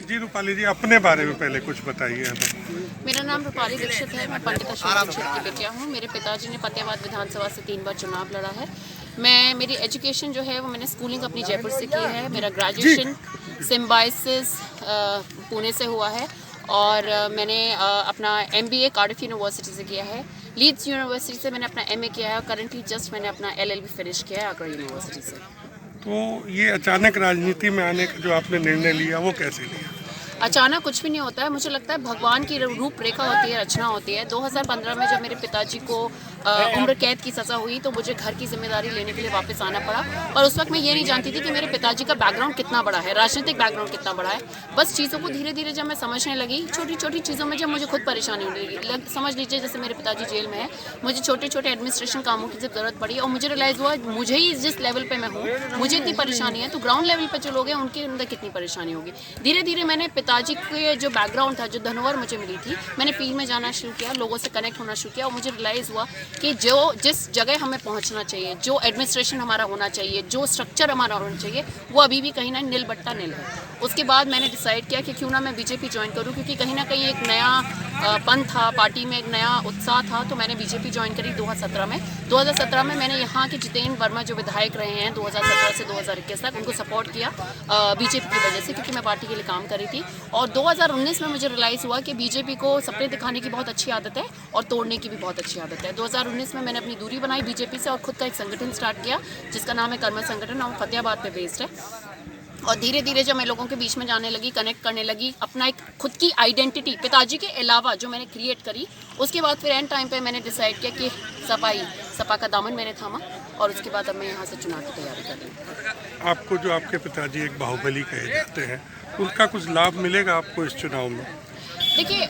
जी रूपाली जी, अपने बारे में पहले कुछ बताइए हमें। मेरा नाम रूपाली दीक्षित है। मैं पंडिता शिवा दीक्षित की बेटिया हूँ। मेरे पिताजी ने फतेहाबाद विधानसभा से 3 बार चुनाव लड़ा है। मेरी एजुकेशन जो है वो मैंने स्कूलिंग अपनी जयपुर से की है। मेरा ग्रेजुएशन सिम्बायोसिस पुणे से हुआ है और मैंने अपना MBA कार्डिफ यूनिवर्सिटी से किया है। लीड्स यूनिवर्सिटी से मैंने अपना MA किया है और करंटली जस्ट मैंने अपना LLB फिनिश किया है आगरा यूनिवर्सिटी से। तो ये अचानक राजनीति में आने का जो आपने निर्णय लिया वो कैसे लिया? अचानक कुछ भी नहीं होता है। मुझे लगता है भगवान की रूपरेखा होती है, रचना होती है। 2015 में जब मेरे पिताजी को उम्र कैद की सज़ा हुई तो मुझे घर की जिम्मेदारी लेने के लिए वापस आना पड़ा। और उस वक्त मैं ये नहीं जानती थी कि मेरे पिताजी का बैकग्राउंड कितना बड़ा है, राजनीतिक बैकग्राउंड कितना बड़ा है। बस चीज़ों को धीरे धीरे जब मैं समझने लगी, छोटी छोटी चीज़ों में जब मुझे खुद परेशानी होने लगी, समझ लीजिए जैसे मेरे पिताजी जेल में है, मुझे छोटे छोटे एडमिनिस्ट्रेशन कामों की जब ज़रूरत पड़ी और मुझे रियलाइज़ हुआ मुझे ही जिस लेवल पर मैं हूँ, मुझे इतनी परेशानी है, तो ग्राउंड लेवल पर जो लोग हैं उनके अंदर कितनी परेशानी होगी। धीरे धीरे मैंने पिताजी के जो बैकग्राउंड था, जो धरोहर मुझे मिली थी, मैंने फील्ड में जाना शुरू किया, लोगों से कनेक्ट होना शुरू किया और मुझे रियलाइज़ हुआ कि जिस जगह हमें पहुंचना चाहिए, जो एडमिनिस्ट्रेशन हमारा होना चाहिए, जो स्ट्रक्चर हमारा होना चाहिए, वो अभी भी कहीं ना नील बट्टा नील है। उसके बाद मैंने डिसाइड किया कि क्यों ना मैं बीजेपी ज्वाइन करूं, क्योंकि कहीं ना कहीं एक नया पन था, पार्टी में एक नया उत्साह था। तो मैंने बीजेपी ज्वाइन करी 2017 में। 2017 में मैंने यहाँ के जितेंद्र वर्मा जो विधायक रहे हैं 2017 से 2021 तक, उनको सपोर्ट किया बीजेपी की वजह से, क्योंकि मैं पार्टी के लिए काम कर रही थी। और 2019 में मुझे रियलाइज़ हुआ कि बीजेपी को सपने दिखाने की बहुत अच्छी आदत है और तोड़ने की भी बहुत अच्छी आदत है। 2019 में मैंने अपनी दूरी बनाई बीजेपी से और खुद का एक संगठन स्टार्ट किया जिसका नाम है कर्मल संगठन और फतेहाबाद पे बेस्ड है। और धीरे धीरे जब मैं लोगों के बीच में जाने लगी, कनेक्ट करने लगी, अपना एक खुद की आइडेंटिटी पिताजी के अलावा जो मैंने क्रिएट करी, उसके बाद फिर एंड टाइम पे मैंने डिसाइड किया कि सपा का दामन मैंने थामा और उसके बाद अब मैं यहाँ से चुनाव की तैयारी कर रही हूँ। आपको जो आपके पिताजी एक बाहुबली कहे जाते हैं, उनका कुछ लाभ मिलेगा आपको इस चुनाव में? देखिए,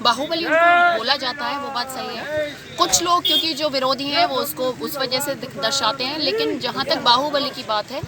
बाहुबली उनको बोला जाता है, वो बात सही है। कुछ लोग क्योंकि जो विरोधी हैं वो उसको उस वजह से दर्शाते हैं, लेकिन जहाँ तक बाहुबली की बात है,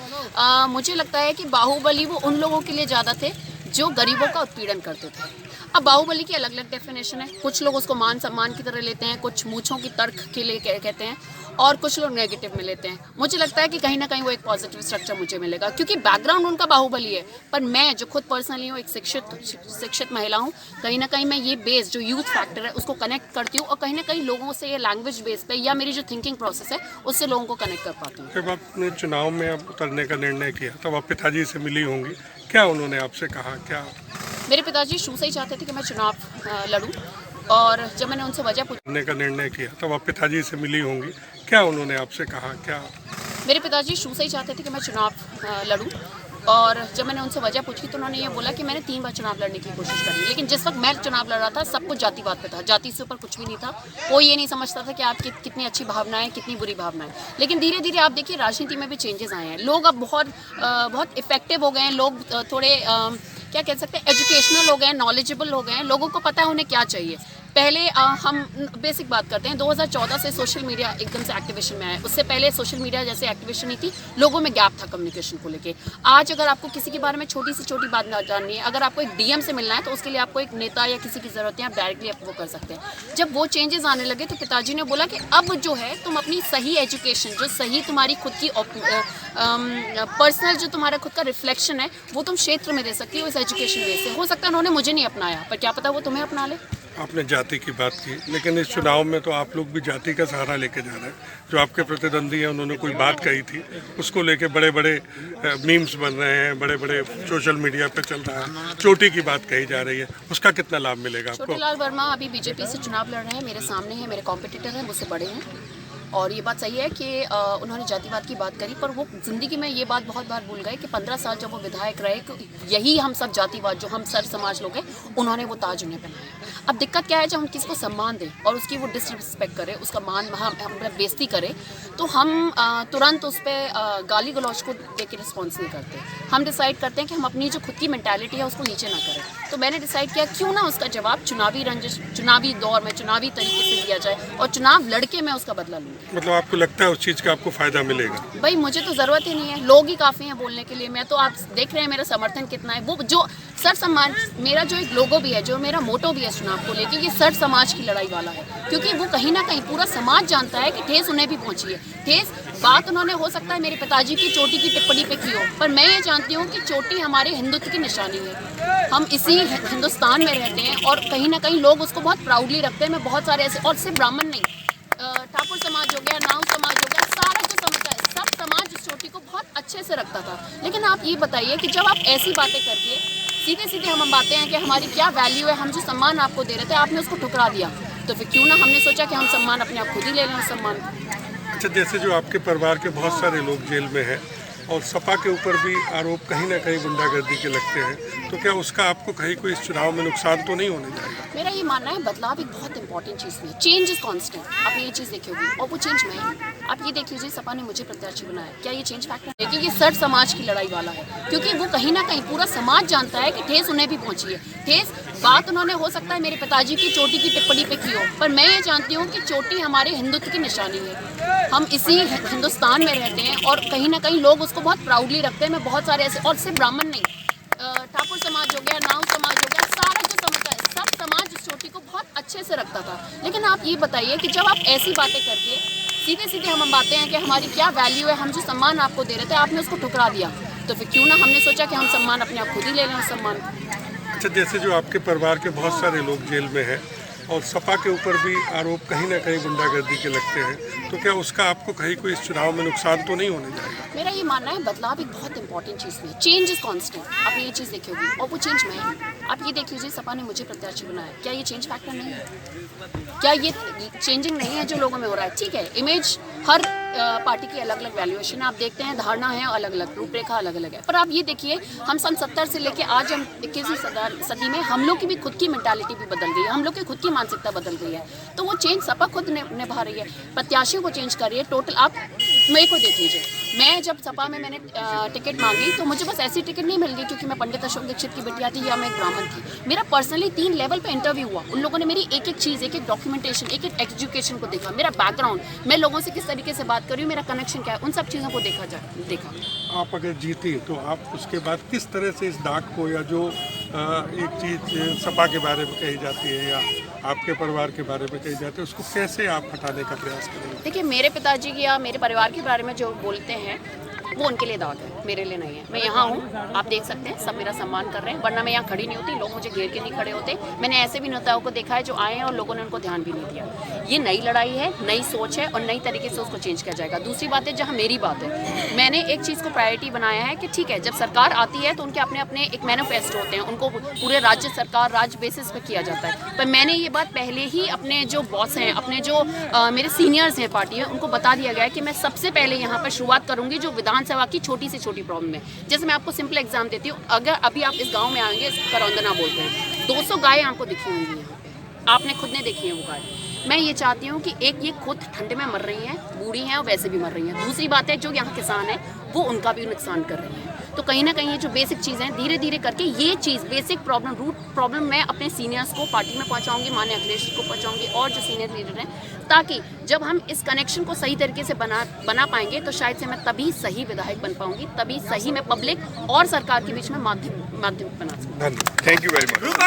मुझे लगता है कि बाहुबली वो उन लोगों के लिए ज़्यादा थे जो गरीबों का उत्पीड़न करते थे। अब बाहुबली की अलग अलग डेफिनेशन है। कुछ लोग उसको मान सम्मान की तरह लेते हैं, कुछ मूंछों की तर्क के लिए कहते हैं और कुछ लोग नेगेटिव में लेते हैं। मुझे लगता है कि कहीं ना कहीं वो एक पॉजिटिव स्ट्रक्चर मुझे मिलेगा, क्योंकि बैकग्राउंड उनका बाहुबली है। पर मैं जो खुद पर्सनली हूँ, एक शिक्षित महिला हूँ, कहीं ना कहीं मैं ये बेस जो यूथ फैक्टर है उसको कनेक्ट करती हूँ और कहीं ना कहीं लोगों से ये लैंग्वेज बेस पे या मेरी जो थिंकिंग प्रोसेस है उससे लोगों को कनेक्ट कर पाती हूँ। जब आपने चुनाव में आप उतरने का निर्णय किया तब आप पिताजी से मिली होंगी, क्या उन्होंने आपसे कहा? क्या मेरे पिताजी शुरू से ही चाहते थे कि मैं चुनाव लड़ूं और जब मैंने उनसे वजह करने का निर्णय किया तब आप पिताजी से मिली होंगी, क्या उन्होंने आपसे कहा? क्या मेरे पिताजी शुरू से ही चाहते थे कि मैं चुनाव लड़ूं और जब मैंने उनसे वजह पूछी तो उन्होंने ये बोला कि मैंने 3 बार चुनाव लड़ने की कोशिश करी, लेकिन जिस वक्त मैं चुनाव लड़ रहा था सब कुछ जातिवाद पे था, जाति से ऊपर कुछ भी नहीं था। कोई ये नहीं समझता था कि आपकी कितनी अच्छी भावनाएं, कितनी बुरी भावनाएं। लेकिन धीरे धीरे आप देखिए राजनीति में भी चेंजेस आए हैं। लोग अब बहुत इफेक्टिव हो गए हैं, लोग थोड़े क्या कह सकते हैं, एजुकेशनल हो गए हैं, नॉलेजेबल हो गए हैं, लोगों को पता है उन्हें क्या चाहिए। पहले हम बेसिक बात करते हैं, 2014 से सोशल मीडिया एकदम से एक्टिवेशन में आया। उससे पहले सोशल मीडिया जैसे एक्टिवेशन नहीं थी, लोगों में गैप था कम्युनिकेशन को लेके। आज अगर आपको किसी के बारे में छोटी से छोटी बात ना जाननी है, अगर आपको एक DM से मिलना है तो उसके लिए आपको एक नेता या किसी की ज़रूरत है, आप डायरेक्टली आप वो कर सकते हैं। जब वो चेंजेस आने लगे तो पिताजी ने बोला कि अब जो है तुम अपनी सही एजुकेशन, जो सही तुम्हारी खुद की पर्सनल जो तुम्हारा खुद का रिफ्लेक्शन है, वो तुम क्षेत्र में दे सकती हो इस एजुकेशन बेस से। हो सकता है उन्होंने मुझे नहीं अपनाया, पर क्या पता वो तुम्हें अपना ले। आपने जाति की बात की, लेकिन इस चुनाव में तो आप लोग भी जाति का सहारा लेके जा रहे हैं। जो आपके प्रतिद्वंदी हैं उन्होंने कोई बात कही थी, उसको लेके बड़े बड़े मीम्स बन रहे हैं, बड़े बड़े सोशल मीडिया पे चल रहा है, चोटी की बात कही जा रही है, उसका कितना लाभ मिलेगा आपको? छोटेलाल वर्मा अभी बीजेपी से चुनाव लड़ रहे हैं, मेरे सामने हैं, मेरे कॉम्पिटिटर हैं, मुझसे बड़े हैं। और ये बात सही है कि उन्होंने जातिवाद की बात करी, पर वो ज़िंदगी में ये बात बहुत बार भूल गए कि 15 साल जब वो विधायक रहे, यही हम सब जातिवाद जो हम सर समाज लोग हैं, उन्होंने वो ताज उन्हें पहनाया। अब दिक्कत क्या है, जब हम किसी को सम्मान दें और उसकी वो डिसरिस्पेक्ट करें, उसका मान हम बेइज्जती करें, तो हम तुरंत उस पर गाली गलौज को देके रिस्पॉन्स नहीं करते। हम डिसाइड करते हैं कि हम अपनी जो खुद की मेंटालिटी है उसको नीचे ना करें। तो मैंने डिसाइड किया क्यों ना उसका जवाब चुनावी रंजिश, चुनावी दौर में चुनावी तरीके से दिया जाए और चुनाव लड़के मैं उसका बदला लूँगी। मतलब आपको लगता है उस चीज़ का आपको फ़ायदा मिलेगा? भाई मुझे तो ज़रूरत ही नहीं है, लोग ही काफ़ी हैं बोलने के लिए। मैं तो आप देख रहे हैं मेरा समर्थन कितना है। वो जो सर सम्मान, मेरा जो एक लोगो भी है, जो मेरा मोटो भी है चुनाव को लेके, ये सर समाज की लड़ाई वाला है, क्योंकि वो कहीं ना कहीं पूरा समाज जानता है कि ठेस उन्हें भी पहुंची है। ठेस बात उन्होंने हो सकता है मेरे पिताजी की चोटी की टिप्पणी पे की हो, पर मैं ये जानती जानती हूँ कि चोटी हमारे हिंदुत्व की निशानी है। हम इसी हिंदुस्तान में रहते हैं और कहीं ना कहीं लोग उसको बहुत प्राउडली रखते हैं। मैं बहुत सारे ऐसे, और सिर्फ ब्राह्मण नहीं, ठाकुर समाज हो गया, नाउ समाज हो गया, सारा जो समुदाय, सब समाज उस चोटी को बहुत अच्छे से रखता था। लेकिन आप ये बताइए कि जब आप ऐसी बातें करके सीधे सीधे हम बातें हैं कि हमारी क्या वैल्यू है, हम जो सम्मान आपको दे रहे थे आपने उसको ठुकरा दिया, तो फिर क्यों ना हमने सोचा कि हम सम्मान अपने आप खुद ही ले लें उस सम्मान को। अच्छा, जैसे जो आपके परिवार के बहुत सारे लोग जेल में हैं और सपा के ऊपर भी आरोप कहीं ना कहीं गुंडागर्दी के लगते हैं, तो क्या उसका आपको कहीं कोई इस चुनाव में नुकसान तो नहीं होने जाएगा? मेरा ये मानना है बदलाव एक बहुत इंपॉर्टेंट चीज़ है। चेंज इज कांस्टेंट, आपने ये चीज़ देखी होगी, और वो चेंज मैं हूँ। आप ये देख लीजिए, सपा ने मुझे प्रत्याशी बनाया, क्या ये चेंज फैक्टर है? कि ये सर्व समाज की लड़ाई वाला है, क्योंकि वो कहीं ना कहीं पूरा समाज जानता है कि ठेस उन्हें भी पहुंची है। ठेस बात उन्होंने हो सकता है मेरे पिताजी की चोटी की टिप्पणी पे की हो, पर मैं ये जानती हूँ कि चोटी हमारे हिंदुत्व की निशानी है। हम इसी हिंदुस्तान में रहते हैं और कहीं ना कहीं लोग उसको बहुत प्राउडली रखते हैं। मैं बहुत सारे ऐसे, और सिर्फ ब्राह्मण नहीं, ठाकुर समाज हो गया, नाउ समाज हो गया, सारा जो समुदाय, सब समाज उस चोटी को बहुत अच्छे से रखता था। लेकिन आप ये बताइए कि जब आप ऐसी बातें करके सीधे सीधे हम बातें हैं कि हमारी क्या वैल्यू है, हम जो सम्मान आपको दे रहे थे आपने उसको ठुकरा दिया, तो फिर क्यों ना हमने सोचा कि हम सम्मान अपने आप खुद ही ले लें उस सम्मान को। अच्छा, जैसे जो आपके परिवार के बहुत सारे लोग जेल में हैं और सपा के ऊपर भी आरोप कहीं ना कहीं गुंडागर्दी के लगते हैं, तो क्या उसका आपको कहीं कोई इस चुनाव में नुकसान तो नहीं होने जाएगा? मेरा ये मानना है बदलाव एक बहुत इंपॉर्टेंट चीज़ है। चेंज इज कांस्टेंट, आपने ये चीज़ देखी होगी, और वो चेंज मैं हूँ। आप ये देख लीजिए, सपा ने मुझे प्रत्याशी बनाया, क्या ये चेंज फैक्टर नहीं है? क्या ये चेंजिंग नहीं है जो लोगों में हो रहा है? ठीक है, इमेज हर पार्टी की अलग अलग वैल्यूएशन आप देखते हैं, धारणा है अलग अलग, रूपरेखा अलग अलग है। पर आप ये देखिए, हम सन 70 से लेके आज हम 21वीं सदी में हम लोग की भी खुद की मेंटालिटी भी बदल गई है, हम लोग की खुद की मानसिकता बदल गई है। तो वो चेंज सपा खुद निभा रही है, प्रत्याशियों को चेंज कर रही है। टोटल आप मेरे को देख लीजिए, मैं जब सपा में मैंने टिकट मांगी तो मुझे बस ऐसी टिकट नहीं मिल गई क्योंकि मैं पंडित अशोक दीक्षित की बिटिया थी या मैं एक ब्राह्मण थी। मेरा पर्सनली 3 लेवल पे इंटरव्यू हुआ, उन लोगों ने मेरी एक एक चीज़, एक एक डॉक्यूमेंटेशन, एक एक एजुकेशन को देखा, मेरा बैकग्राउंड, मैं लोगों से किस तरीके से बात कर रही हूँ, मेरा कनेक्शन क्या है, उन सब चीज़ों को देखा। आप अगर जीती तो आप उसके बाद किस तरह से इस दाग को, या जो एक चीज़ सपा के बारे में कही जाती है या आपके परिवार के बारे में कही जाती है, उसको कैसे आप हटाने का प्रयास करेंगे? देखिए, मेरे पिताजी की या मेरे परिवार के बारे में जो बोलते हैं वो उनके लिए दाग है, मेरे लिए नहीं है। मैं यहाँ हूँ, आप देख सकते हैं, सब मेरा सम्मान कर रहे हैं, वरना मैं यहाँ खड़ी नहीं होती, लोग मुझे घेर के नहीं खड़े होते। मैंने ऐसे भी नेताओं को देखा है जो आए हैं और लोगों ने उनको ध्यान भी नहीं दिया। ये नई लड़ाई है, नई सोच है और नई तरीके से उसको चेंज किया जाएगा। दूसरी बात है, जहाँ मेरी बात है, मैंने एक चीज़ को प्रायोरिटी बनाया है कि ठीक है, जब सरकार आती है तो उनके अपने अपने एक मैनिफेस्टो होते हैं, उनको पूरे राज्य सरकार राज्य बेसिस पर किया जाता है। पर मैंने ये बात पहले ही अपने जो बॉस हैं, अपने जो मेरे सीनियर्स हैं पार्टी में, उनको बता दिया गया है कि मैं सबसे पहले यहाँ पर शुरुआत करूँगी जो विधानसभा की छोटी से छोटी प्रॉब्लम है। जैसे मैं आपको सिंपल एग्जाम देती हूँ, अगर अभी आप इस गांव में आएंगे, करौंदना बोलते हैं, 200 गायें आपको दिखी होंगी यहाँ पे, आपने खुद ने देखी है वो गाय। मैं ये चाहती हूँ कि एक ये खुद ठंडे में मर रही हैं, बूढ़ी हैं और वैसे भी मर रही हैं। दूसरी बात है, जो यहाँ किसान हैं वो उनका भी नुकसान कर रही हैं। तो कहीं ना कहीं ये जो बेसिक चीज़ें हैं, धीरे धीरे करके ये चीज़ बेसिक प्रॉब्लम, रूट प्रॉब्लम मैं अपने सीनियर्स को पार्टी में पहुँचाऊँगी, माननीय अखिलेश जी को पहुँचाऊँगी और जो सीनियर लीडर हैं, ताकि जब हम इस कनेक्शन को सही तरीके से बना पाएंगे तो शायद से मैं तभी सही विधायक बन पाऊँगी, तभी सही मैं पब्लिक और सरकार के बीच में माध्यम बना सकूँगी। धन्यवाद, थैंक यू वेरी मच।